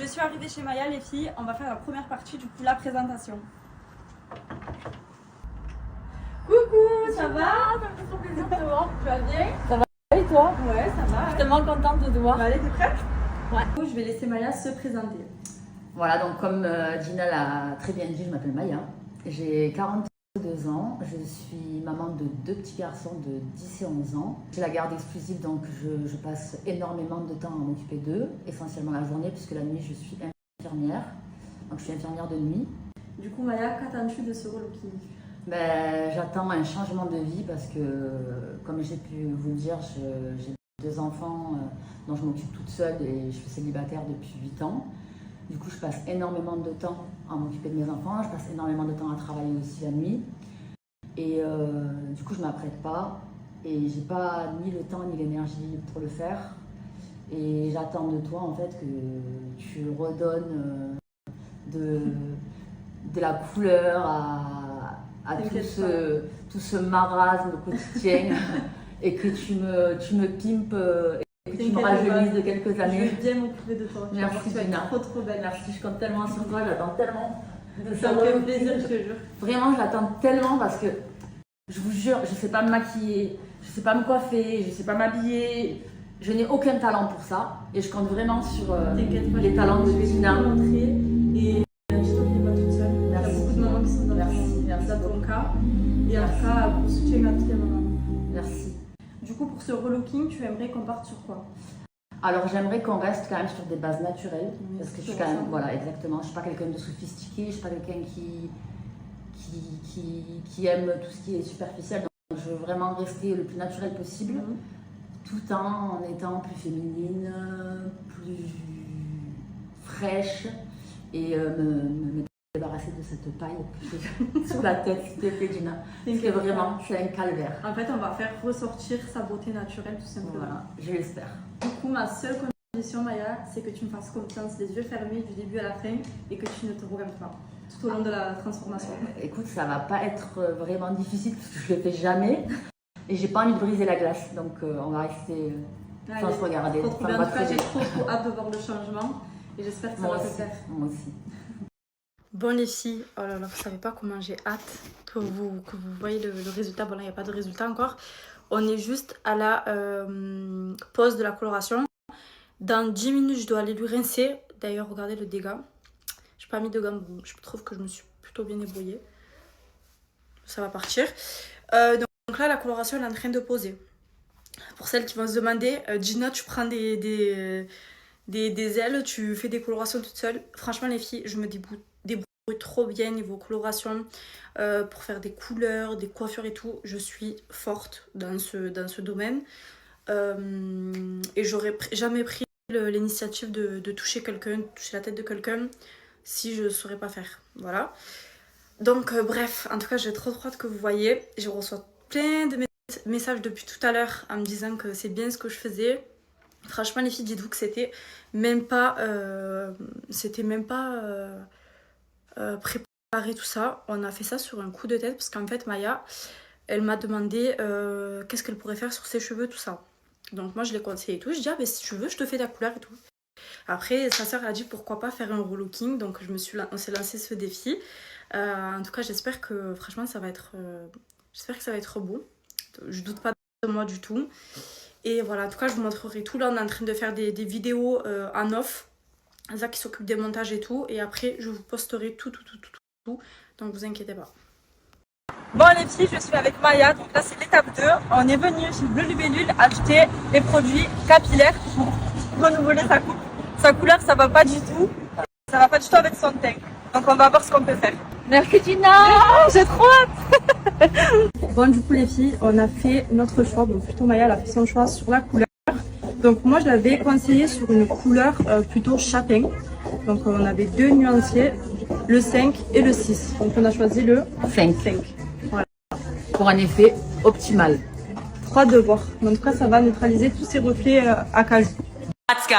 Je suis arrivée chez Maya, les filles. On va faire la première partie, du coup, la présentation. Coucou, ça va? Ça me fait trop plaisir de te voir. Tu vas bien? Ça va et toi? Ouais, ça va. Je suis tellement contente de te voir. Allez, t'es prête? Ouais. Du coup, je vais laisser Maya se présenter. Voilà, donc comme Gina l'a très bien dit, je m'appelle Maya. J'ai 42 ans. Je suis maman de 2 petits garçons de 10 et 11 ans. J'ai la garde exclusive, donc je passe énormément de temps à m'occuper d'eux, essentiellement la journée, puisque la nuit, je suis infirmière. Donc je suis infirmière de nuit. Du coup, Maya, qu'attends-tu de ce relooking? J'attends un changement de vie parce que, comme j'ai pu vous le dire, j'ai 2 enfants dont je m'occupe toute seule et je suis célibataire depuis 8 ans. Du coup, je passe énormément de temps à m'occuper de mes enfants, je passe énormément de temps à travailler aussi la nuit. Et du coup, je ne m'apprête pas et j'ai pas ni le temps ni l'énergie pour le faire. Et j'attends de toi en fait que tu redonnes de la couleur à tout ce marasme quotidien et que tu me pimpes et que tu me rajeunisses de quelques années. Je vais bien m'occuper de toi. Merci tu vas Gina. être trop belle. Merci, je compte tellement sur toi, j'attends tellement de Ça me fait plaisir, je te jure. Vraiment, je l'attends tellement parce que je vous jure, je ne sais pas me maquiller, je ne sais pas me coiffer, je ne sais pas m'habiller. Je n'ai aucun talent pour ça et je compte vraiment sur les talents de Gina. Et je t'en pas toute seule. Il y a beaucoup de mamans qui sont dans ton cas. Et en tout cas, pour soutien à toutes les mamans. Merci. Du coup, pour ce relooking, tu aimerais qu'on parte sur quoi? Alors j'aimerais qu'on reste quand même sur des bases naturelles, Oui, parce que je suis quand même, voilà, exactement, je suis pas quelqu'un de sophistiqué, je suis pas quelqu'un qui aime tout ce qui est superficiel, donc je veux vraiment rester le plus naturel possible, tout en étant plus féminine, plus fraîche, et me débarrasser de cette paille que j'ai sur la tête, s'il te plaît Gina, parce que vraiment, c'est un calvaire. En fait, on va faire ressortir sa beauté naturelle, tout simplement. Voilà, je l'espère. Du coup, ma seule condition, Maya, c'est que tu me fasses confiance, les yeux fermés du début à la fin, et que tu ne te regardes pas tout au long de la transformation. Écoute, ça va pas être vraiment difficile parce que je le fais jamais et j'ai pas envie de briser la glace, donc on va rester sans se regarder. En tout cas, j'ai trop hâte de voir le changement et j'espère que ça va se faire. Moi aussi. Bon les filles, oh là là, vous savez pas comment j'ai hâte que vous voyez le résultat. Bon là, il n'y a pas de résultat encore. On est juste à la pause de la coloration. Dans 10 minutes, je dois aller lui rincer. D'ailleurs, regardez le dégât. J'ai pas mis de gants. Je trouve que je me suis plutôt bien débrouillée. Ça va partir. Donc là, la coloration elle est en train de poser. Pour celles qui vont se demander, Gina, tu prends des ailes, tu fais des colorations toute seule. Franchement, les filles, je me débrouille trop bien niveau coloration pour faire des couleurs, des coiffures et tout. Je suis forte dans ce domaine. Et j'aurais jamais pris l'initiative de toucher quelqu'un, de toucher la tête de quelqu'un si je ne saurais pas faire. Voilà. Donc bref, en tout cas, j'ai trop hâte que vous voyez. Je reçois plein de messages depuis tout à l'heure en me disant que c'est bien ce que je faisais. Franchement, les filles, dites-vous que c'était même pas préparé tout ça. On a fait ça sur un coup de tête parce qu'en fait, Maya, elle m'a demandé qu'est-ce qu'elle pourrait faire sur ses cheveux, tout ça. Donc moi, je l'ai conseillé et tout. Je dis, ah, mais si tu veux, je te fais la couleur et tout. Après, sa soeur a dit pourquoi pas faire un relooking. Donc on s'est lancé ce défi. En tout cas, j'espère que franchement, ça va être beau. Je doute pas de moi du tout. Et voilà, en tout cas, je vous montrerai tout. Là, on est en train de faire des vidéos en off. Zach qui s'occupe des montages et tout. Et après, je vous posterai tout. Donc, vous inquiétez pas. Bon les filles, je suis avec Maya. Donc là, c'est l'étape 2. On est venu chez Bleu Libellule acheter les produits capillaires pour renouveler sa coupe. Sa couleur, ça va pas du tout. Ça va pas du tout avec son teint. Donc, on va voir ce qu'on peut faire. Merci Gina. J'ai trop hâte. Bon, du coup, les filles, on a fait notre choix. Bon, plutôt Maya, elle a fait son choix sur la couleur. Donc, moi, je l'avais conseillé sur une couleur plutôt châtain. Donc, on avait 2 nuanciers, le 5 et le 6. Donc, on a choisi le 5. Voilà. Pour un effet optimal. 3 devoirs. En tout cas, ça va neutraliser tous ces reflets à cajou. Let's go.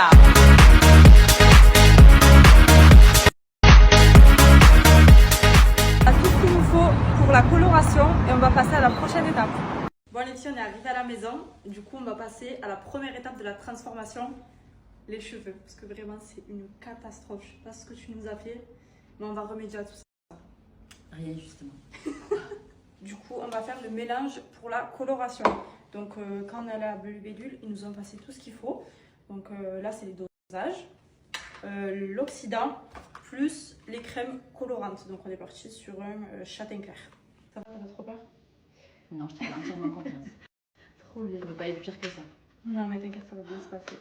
Tout ce qu'il nous faut pour la coloration et on va passer à la prochaine étape. Bon les filles, on est arrivé à la maison. Du coup, on va passer à la première étape de la transformation. les cheveux, parce que vraiment c'est une catastrophe. Je sais pas ce que tu nous as fait, mais on va remédier à tout ça. Rien justement. Du coup, on va faire le mélange pour la coloration. Donc, quand on a la Bellule, ils nous ont passé tout ce qu'il faut. Donc là, c'est les dosages. L'oxydant plus les crèmes colorantes. Donc, on est parti sur un châtain clair. Ça va, t'as trop peur? Non, je te fais entièrement confiance. Trop bien. Ça peut pas être pire que ça. Non, mais t'inquiète, ça va bien se passer.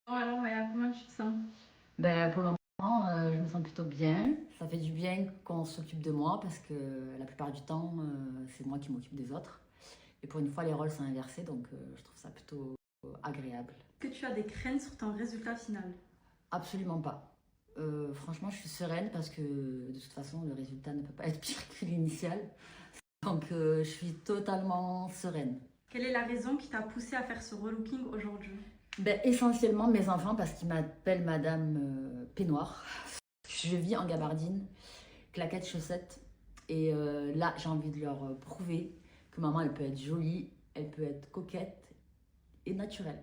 Oh, alors, Maya, comment tu te sens? Ben, pour le moment, je me sens plutôt bien. Ça fait du bien qu'on s'occupe de moi parce que la plupart du temps, c'est moi qui m'occupe des autres. Et pour une fois, les rôles sont inversés, donc je trouve ça plutôt agréable. Est-ce que tu as des craintes sur ton résultat final? Absolument pas. Franchement, je suis sereine parce que de toute façon, le résultat ne peut pas être pire que l'initial. Donc, je suis totalement sereine. Quelle est la raison qui t'a poussée à faire ce relooking aujourd'hui? Ben, essentiellement mes enfants parce qu'ils m'appellent Madame Peignoir. Je vis en gabardine, claquettes, chaussettes. Et là, j'ai envie de leur prouver que maman, elle peut être jolie, elle peut être coquette et naturelle.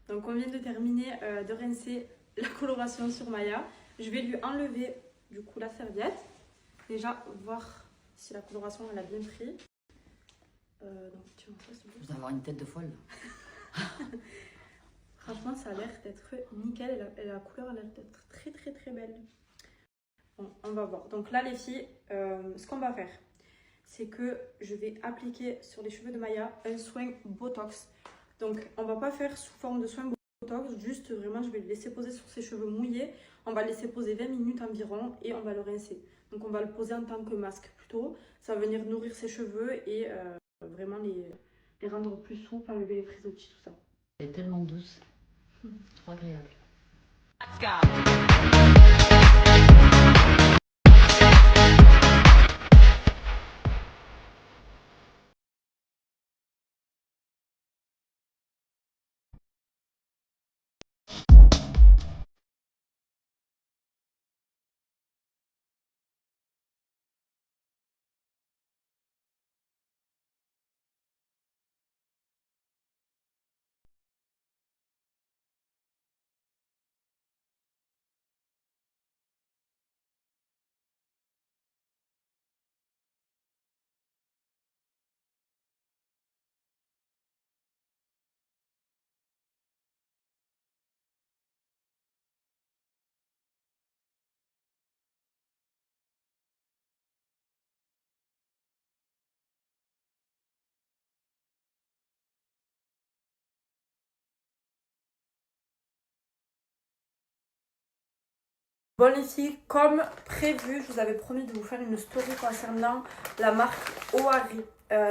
Donc on vient de terminer de rincer la coloration sur Maya. Je vais lui enlever du coup la serviette. Déjà voir si la coloration elle a bien pris. Donc tu vois ça, Je dois avoir une tête de folle. Franchement ça a l'air d'être nickel et la couleur a l'air d'être très très très belle. Bon, on va voir. Donc là les filles, ce qu'on va faire, c'est que je vais appliquer sur les cheveux de Maya un soin Botox. Donc on va pas faire sous forme de soin Botox, juste vraiment je vais le laisser poser sur ses cheveux mouillés. On va le laisser poser 20 minutes environ et on va le rincer. Donc on va le poser en tant que masque plutôt. Ça va venir nourrir ses cheveux et vraiment les rendre plus souples, enlever les frisottis, tout ça. Elle est tellement douce, trop agréable. Bon les filles, comme prévu, je vous avais promis de vous faire une story concernant la marque Ohari.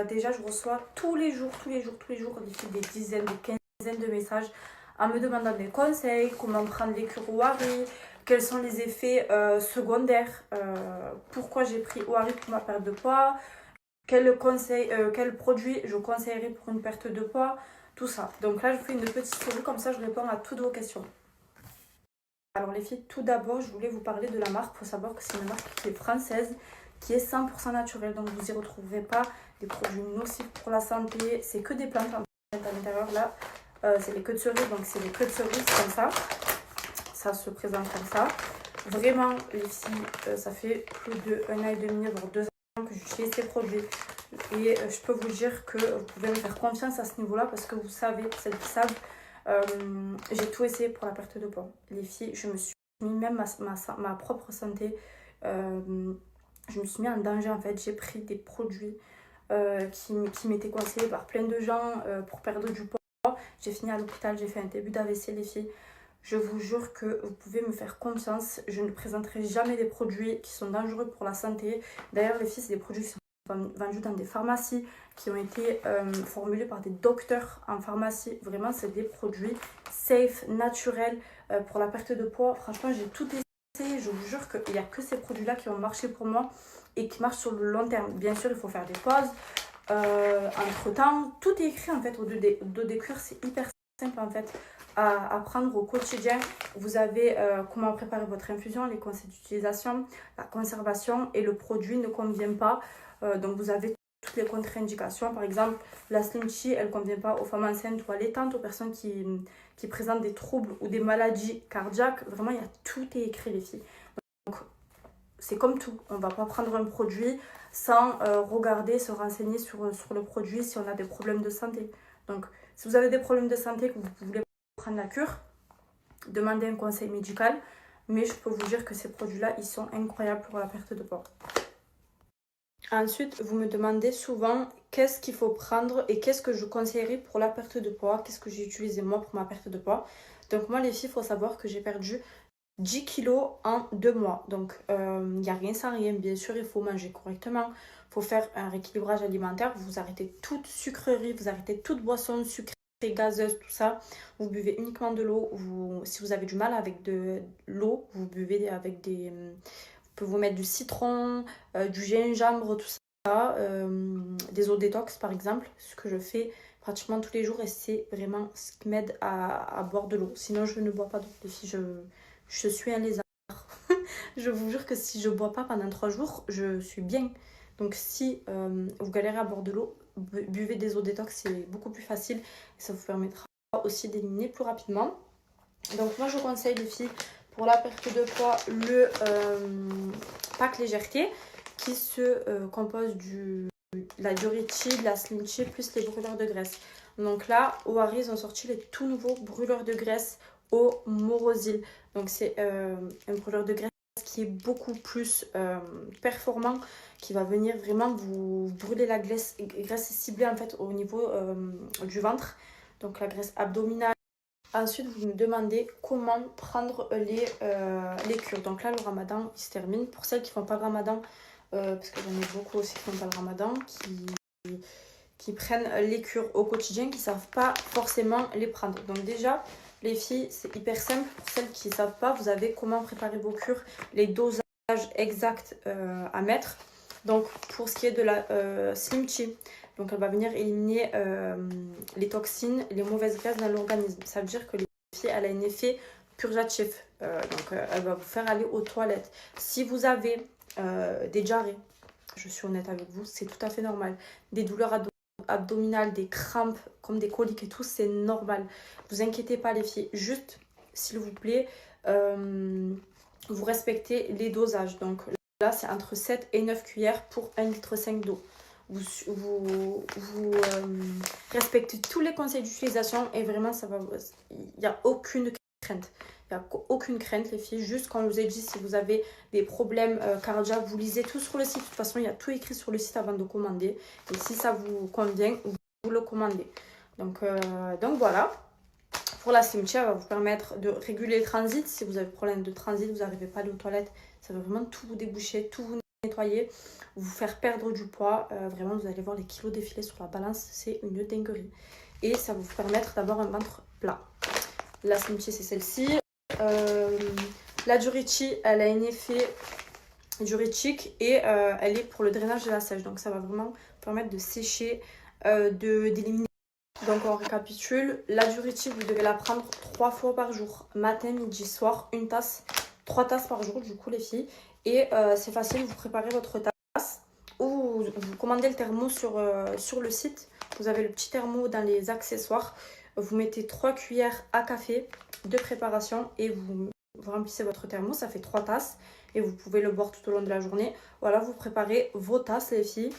Déjà, je reçois tous les jours, les filles, des dizaines, des quinzaines de messages en me demandant des conseils, comment prendre les cures Ohari, quels sont les effets secondaires, pourquoi j'ai pris Ohari pour ma perte de poids, quel produit je conseillerais pour une perte de poids, tout ça. Donc là, je vous fais une petite story, comme ça je réponds à toutes vos questions. Alors les filles, tout d'abord, je voulais vous parler de la marque. Il faut savoir que c'est une marque qui est française, qui est 100% naturelle. Donc vous n'y retrouverez pas des produits nocifs pour la santé. C'est que des plantes en fait, à l'intérieur. Là, c'est les queues de cerise. Donc c'est les queues de cerise comme ça. Ça se présente comme ça. Vraiment, les filles, ça fait plus d'1 an et demi, voire 2 ans que j'utilise ces produits. Et je peux vous dire que vous pouvez me faire confiance à ce niveau-là parce que vous savez, celles qui savent, j'ai tout essayé pour la perte de poids. Les filles, je me suis mis même ma propre santé, je me suis mis en danger en fait. J'ai pris des produits qui m'étaient conseillés par plein de gens pour perdre du poids. J'ai fini à l'hôpital, j'ai fait un début d'AVC les filles. Je vous jure que vous pouvez me faire confiance. Je ne présenterai jamais des produits qui sont dangereux pour la santé. D'ailleurs les filles, c'est des produits qui sont vendus dans des pharmacies, qui ont été formulés par des docteurs en pharmacie. Vraiment, c'est des produits safe, naturels pour la perte de poids. Franchement, j'ai tout essayé. Je vous jure qu'il n'y a que ces produits-là qui ont marché pour moi et qui marchent sur le long terme. Bien sûr, il faut faire des pauses. Entre-temps, tout est écrit en fait au dos des cures. C'est hyper simple en fait à prendre au quotidien. vous avez comment préparer votre infusion, les conseils d'utilisation, la conservation et le produit ne convient pas. Donc vous avez toutes les contre-indications. Par exemple, la Slim Tea, elle ne convient pas aux femmes enceintes ou allaitantes, aux personnes qui présentent des troubles ou des maladies cardiaques. Vraiment, il y a tout est écrit, les filles. Donc, c'est comme tout. On ne va pas prendre un produit sans regarder, se renseigner sur le produit si on a des problèmes de santé. Donc, si vous avez des problèmes de santé, que vous voulez prendre la cure, demandez un conseil médical. Mais je peux vous dire que ces produits-là, ils sont incroyables pour la perte de poids. Ensuite, vous me demandez souvent qu'est-ce qu'il faut prendre et qu'est-ce que je conseillerais pour la perte de poids, qu'est-ce que j'ai utilisé moi pour ma perte de poids. Donc moi les filles, il faut savoir que j'ai perdu 10 kilos en 2 mois. Donc il n'y a rien sans rien, bien sûr il faut manger correctement, il faut faire un rééquilibrage alimentaire, vous arrêtez toute sucrerie, vous arrêtez toute boisson sucrée, gazeuse, tout ça. Vous buvez uniquement de l'eau. Si vous avez du mal avec de l'eau, vous buvez avec des... Vous pouvez vous mettre du citron, du gingembre, tout ça, des eaux détox par exemple, ce que je fais pratiquement tous les jours et c'est vraiment ce qui m'aide à boire de l'eau. Sinon je ne bois pas d'eau, les filles, je suis un lézard. Je vous jure que si je ne bois pas pendant 3 jours, je suis bien. Donc si vous galérez à boire de l'eau, buvez des eaux détox, c'est beaucoup plus facile et ça vous permettra aussi d'éliminer plus rapidement. Donc moi je conseille les filles pour la perte de poids le pack légèreté qui se compose de la diurétique, de la Slim Tea plus les brûleurs de graisse. Donc là, Ohari, ils ont sorti les tout nouveaux brûleurs de graisse au morosil. Donc c'est un brûleur de graisse qui est beaucoup plus performant, qui va venir vraiment vous brûler la graisse ciblée en fait au niveau du ventre. Donc la graisse abdominale. Ensuite, vous me demandez comment prendre les cures. Donc là, le ramadan, il se termine. Pour celles qui ne font pas le ramadan, parce que j'en ai beaucoup aussi qui ne font pas le ramadan, qui prennent les cures au quotidien, qui ne savent pas forcément les prendre. Donc déjà, les filles, c'est hyper simple. Pour celles qui ne savent pas, vous avez comment préparer vos cures, les dosages exacts à mettre. Donc pour ce qui est de la Slim Tea, donc elle va venir éliminer les toxines, les mauvaises graisses dans l'organisme. Ça veut dire que les filles, elle a un effet purgatif. Donc elle va vous faire aller aux toilettes. Si vous avez des diarrhées, je suis honnête avec vous, c'est tout à fait normal. Des douleurs abdominales, des crampes, comme des coliques et tout, c'est normal. Vous inquiétez pas les filles. Juste, s'il vous plaît, vous respectez les dosages. Donc là, c'est entre 7 et 9 cuillères pour 1,5 litre d'eau. Vous respectez tous les conseils d'utilisation et vraiment, il n'y a aucune crainte. Il n'y a aucune crainte, les filles. Juste comme je vous ai dit, si vous avez des problèmes cardiaques, vous lisez tout sur le site. De toute façon, il y a tout écrit sur le site avant de commander. Et si ça vous convient, vous le commandez. Donc voilà. Pour la Slim Tea, elle va vous permettre de réguler le transit. Si vous avez problème de transit, vous n'arrivez pas à aller aux toilettes, ça va vraiment tout vous déboucher, tout vous nettoyer, vous faire perdre du poids. Vraiment, vous allez voir les kilos défiler sur la balance, c'est une dinguerie. Et ça va vous permettre d'avoir un ventre plat. La Slim Tea, c'est celle-ci. La diurétique, elle a un effet diurétique et elle est pour le drainage de la sèche. Donc ça va vraiment permettre de sécher, d'éliminer. Donc on récapitule, la diurétique vous devez la prendre 3 fois par jour, matin, midi, soir, 1 tasse, 3 tasses par jour du coup les filles. Et c'est facile, vous préparez votre tasse ou vous commandez le thermo sur le site. Vous avez le petit thermo dans les accessoires, vous mettez 3 cuillères à café de préparation et vous remplissez votre thermo, ça fait 3 tasses et vous pouvez le boire tout au long de la journée. Voilà, vous préparez vos tasses les filles.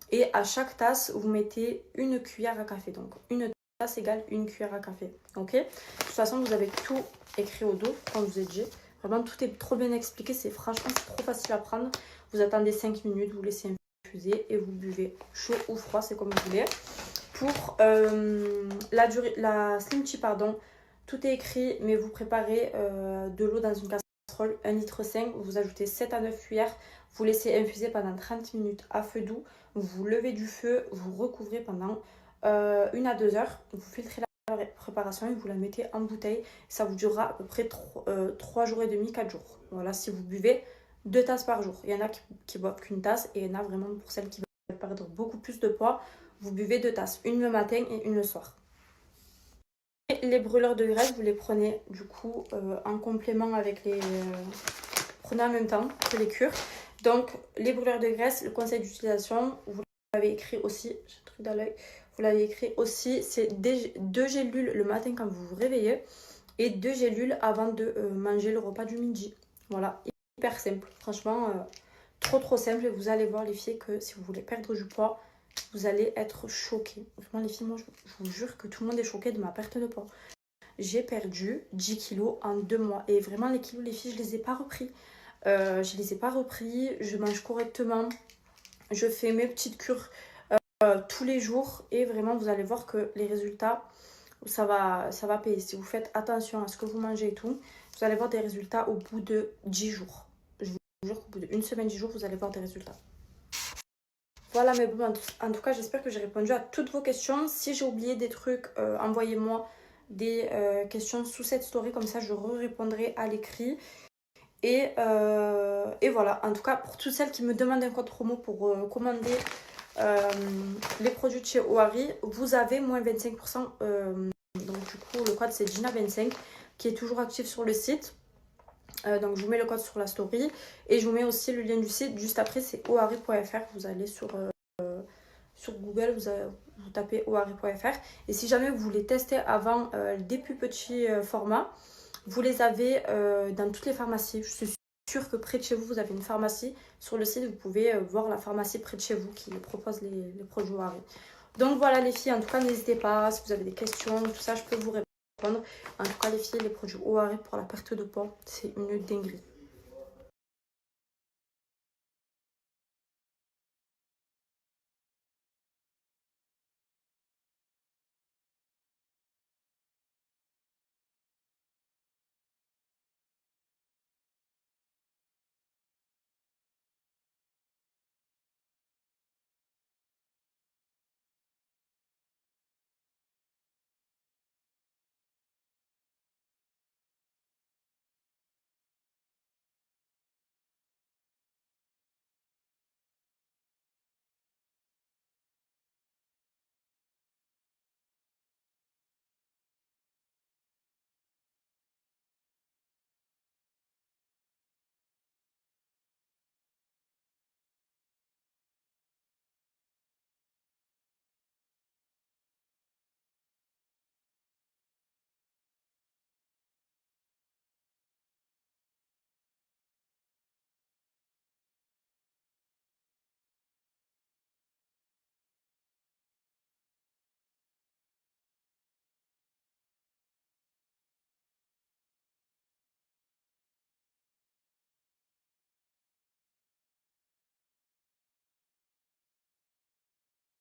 Et à chaque tasse, vous mettez une cuillère à café. Donc, une tasse égale une cuillère à café. Ok? De toute façon, vous avez tout écrit au dos, comme je vous ai dit. Vraiment, tout est trop bien expliqué. Franchement, c'est trop facile à prendre. Vous attendez 5 minutes, vous laissez infuser et vous buvez chaud ou froid, c'est comme vous voulez. Pour la Slim Tea, pardon, tout est écrit, mais vous préparez de l'eau dans une casserole, 1,5 litre. Vous ajoutez 7 à 9 cuillères. Vous laissez infuser pendant 30 minutes à feu doux. Vous levez du feu, vous recouvrez pendant 1 à 2 heures. Vous filtrez la préparation et vous la mettez en bouteille. Ça vous durera à peu près 3 jours et demi, 4 jours. Voilà, si vous buvez 2 tasses par jour. Il y en a qui boivent qu'une tasse et il y en a vraiment pour celles qui veulent perdre beaucoup plus de poids. Vous buvez 2 tasses, une le matin et une le soir. les brûleurs de graisse, vous les prenez du coup en complément avec les... prenez en même temps que les cures. Donc les brûleurs de graisse, le conseil d'utilisation, vous l'avez écrit aussi, j'ai un truc dans l'œil, vous l'avez écrit aussi, c'est 2 gélules le matin quand vous vous réveillez et 2 gélules avant de manger le repas du midi. Voilà, hyper simple, franchement trop simple et vous allez voir les filles que si vous voulez perdre du poids, vous allez être choquées. Vraiment les filles, moi je vous jure que tout le monde est choqué de ma perte de poids. J'ai perdu 10 kilos en 2 mois et vraiment les kilos les filles je les ai pas repris. Je mange correctement, je fais mes petites cures tous les jours et vraiment vous allez voir que les résultats ça va payer. Si vous faites attention à ce que vous mangez et tout, vous allez voir des résultats au bout de 10 jours. Je vous jure qu'au bout d'une semaine, 10 jours, vous allez voir des résultats. Voilà, mais bon, en tout cas, j'espère que j'ai répondu à toutes vos questions. Si j'ai oublié des trucs, envoyez-moi des questions sous cette story, comme ça je répondrai à l'écrit. Et voilà, en tout cas, pour toutes celles qui me demandent un code promo pour commander les produits de chez Ohari, vous avez moins 25%. Donc du coup, le code c'est Gina25 qui est toujours actif sur le site. Donc je vous mets le code sur la story et je vous mets aussi le lien du site juste après, c'est ohari.fr. Vous allez sur Google, vous tapez ohari.fr et si jamais vous voulez tester avant des plus petits formats, vous les avez dans toutes les pharmacies. Je suis sûre que près de chez vous, vous avez une pharmacie. Sur le site, vous pouvez voir la pharmacie près de chez vous qui propose les produits Ohari. Donc voilà les filles, en tout cas n'hésitez pas, si vous avez des questions, tout ça, je peux vous répondre. En tout cas les filles, les produits Ohari pour la perte de poids, c'est une dinguerie.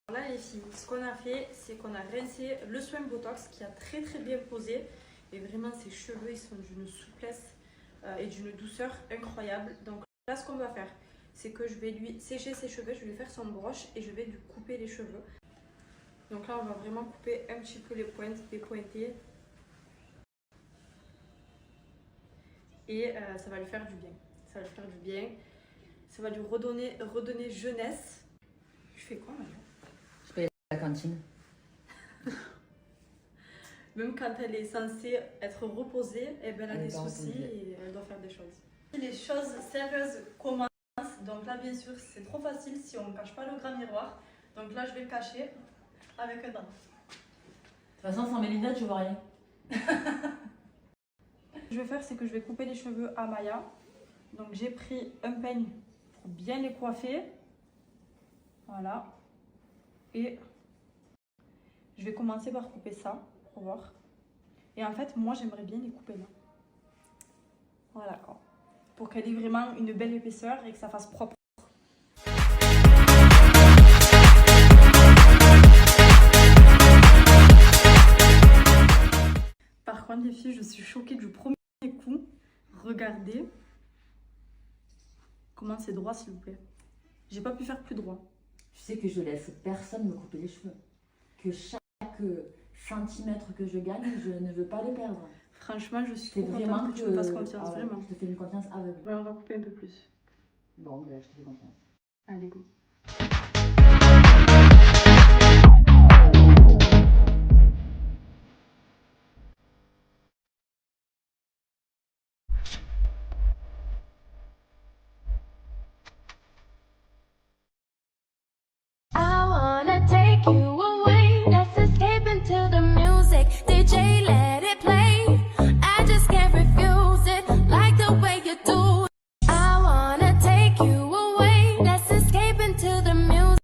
Là les filles, ce qu'on a fait, c'est qu'on a rincé le soin Botox qui a très bien posé. Et vraiment ses cheveux, ils sont d'une souplesse et d'une douceur incroyable. Donc là ce qu'on va faire, c'est que je vais lui sécher ses cheveux, je vais lui faire son broche et je vais lui couper les cheveux. Donc là on va vraiment couper un petit peu les pointes, dépointer. Et ça va lui faire du bien. Ça va lui faire du bien. Ça va lui redonner jeunesse. Je fais quoi maintenant? La cantine. Même quand elle est censée être reposée, eh ben, elle a des soucis et elle doit faire des choses. Les choses sérieuses commencent. Donc là, bien sûr, c'est trop facile si on ne cache pas le grand miroir. Donc là, je vais le cacher avec un dent. De toute façon, sans mes lunettes, je vois rien. Ce que je vais faire, c'est que je vais couper les cheveux à Maya. Donc j'ai pris un peigne pour bien les coiffer. Voilà. Et je vais commencer par couper ça, pour voir. Et en fait, moi, j'aimerais bien les couper là. Voilà, quoi. Pour qu'elle ait vraiment une belle épaisseur et que ça fasse propre. Par contre, les filles, je suis choquée du premier coup. Regardez comment c'est droit, s'il vous plaît. J'ai pas pu faire plus droit. Tu sais que je laisse personne me couper les cheveux. Que chaque centimètre que je gagne, je ne veux pas les perdre. Franchement, je suis trop contente que tu me fasses confiance, vraiment. Je te fais une confiance aveugle. Ouais, on va couper un peu plus. Bon, ben, je te fais confiance. Allez, go. take you away. Let's escape into the music. DJ, let it play. I just can't refuse it. Like the way you do it. I wanna take you away. Let's escape into the music.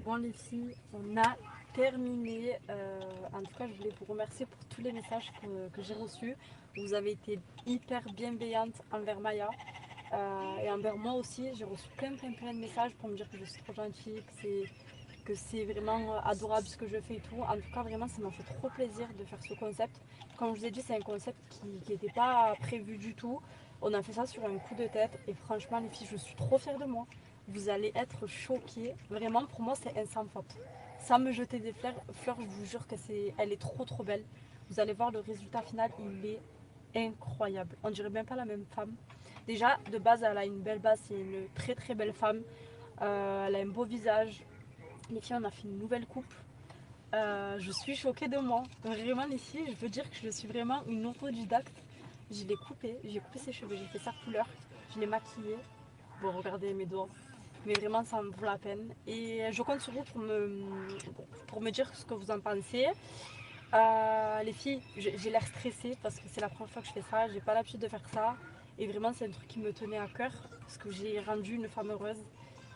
Bon les filles, on a terminé. En tout cas, je voulais vous remercier pour tous les messages que j'ai reçus. Vous avez été hyper bienveillantes envers Maya et envers moi aussi. J'ai reçu plein de messages pour me dire que je suis trop gentille, que c'est vraiment adorable ce que je fais et tout. En tout cas, vraiment, ça m'a fait trop plaisir de faire ce concept. Comme je vous ai dit, c'est un concept qui n'était pas prévu du tout. On a fait ça sur un coup de tête et franchement, les filles, je suis trop fière de moi. Vous allez être choqués. Vraiment, pour moi, c'est un sans faute. Sans me jeter des fleurs, je vous jure que elle est trop belle. Vous allez voir le résultat final, il est incroyable. On dirait même pas la même femme. Déjà, de base, elle a une belle base, c'est une très belle femme. Elle a un beau visage. Les filles, on a fait une nouvelle coupe. Je suis choquée de moi. Vraiment, les filles, je veux dire que je suis vraiment une autodidacte. Je l'ai coupé, j'ai coupé ses cheveux, j'ai fait sa couleur, je l'ai maquillée. Bon, regardez mes doigts. Mais vraiment, ça me vaut la peine. Et je compte sur vous pour me dire ce que vous en pensez. Les filles, j'ai l'air stressée parce que c'est la première fois que je fais ça. J'ai pas l'habitude de faire ça. Et vraiment, c'est un truc qui me tenait à cœur parce que j'ai rendu une femme heureuse.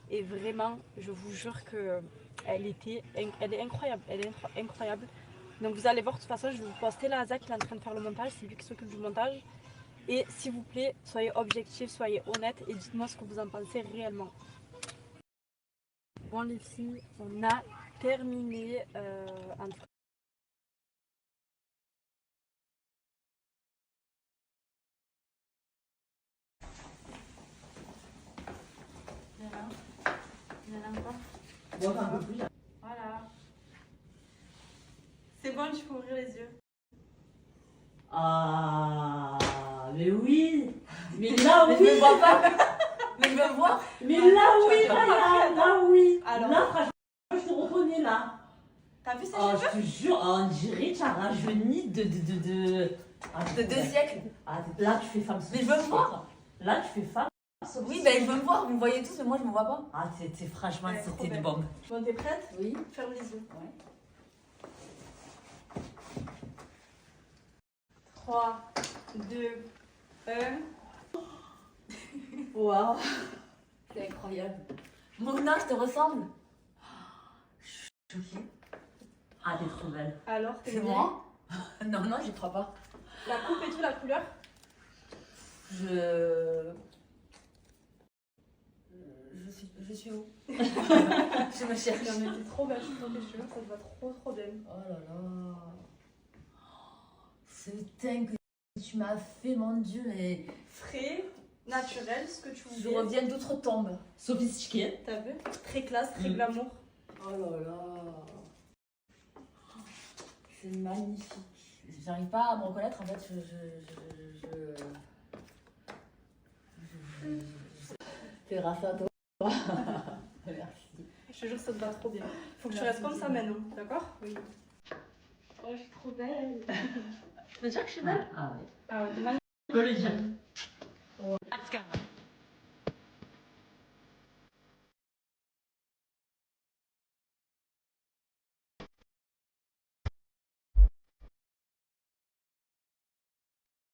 Et vraiment, je vous jure que elle est incroyable. Elle est incroyable. Donc vous allez voir, de toute façon, je vais vous poster là. Zach, il est en train de faire le montage. C'est lui qui s'occupe du montage. Et s'il vous plaît, soyez objectifs, soyez honnêtes et dites-moi ce que vous en pensez réellement. Bon les filles, on a terminé en tout cas. Voilà. C'est bon, tu peux ouvrir les yeux. Ah, mais oui. Mais là, oui. Je me vois pas. Mais je me vois. Mais là, oui, Maya, là, oui. Alors. Là, franchement, je te reconnais là. T'as vu ces Oh, cheveux? je te jure, on dirait que tu as rajeuni Ah, De 2 siècles. Ah, là, tu fais femme. Mais je veux me voir. Là, tu fais femme. Oui, ben je veux me voir. Vous me voyez tous, mais moi je me vois pas. Ah, franchement, Ouais, trop c'était belle. du bombe. Bon, t'es prête? Oui. Ferme les yeux. Ouais. 3, 2, 1. Waouh. C'est incroyable. Mona, je te ressemble. Choquée. Ah, t'es trop belle. Alors, t'es C'est bien? moi? Non, j'y crois pas. La coupe et tout, la couleur? Je suis où? Je me cherche. Non, mais t'es trop belle, je te jure, ça te va trop bien. Oh là là. Ce teint que tu m'as fait, mon Dieu, mais Frais, naturel, ce que tu je voulais. reviens d'outre-tombe. Sophistiquée. T'as vu? Très classe, très Mm. glamour. Oh là là. C'est magnifique. J'arrive pas à me reconnaître en fait. C'est grâce à toi. Merci. Je te jure, ça te va trop bien. Faut que tu restes comme ça maintenant, d'accord? Oui. Oh, je suis trop belle. Tu peux dire que je suis belle? Ah ouais. Ah ouais, t'es magnifique. Je peux le dire.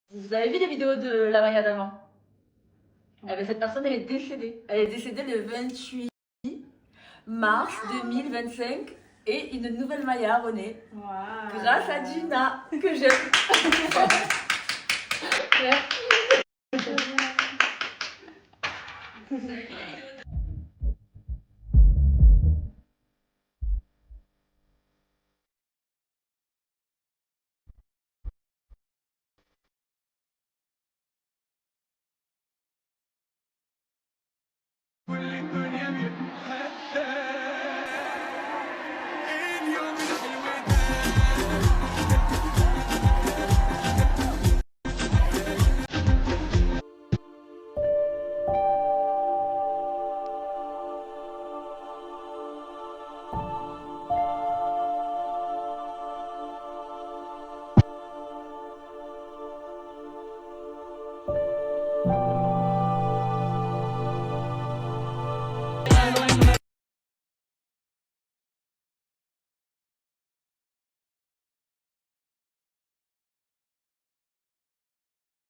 Vous avez vu les vidéos de la Maya d'avant? Eh ben, cette personne, elle est décédée. Elle est décédée le 28 mars 2025 et une nouvelle Maya renaît Wow. grâce à Gina que j'aime. واللي الدنيا بتحدى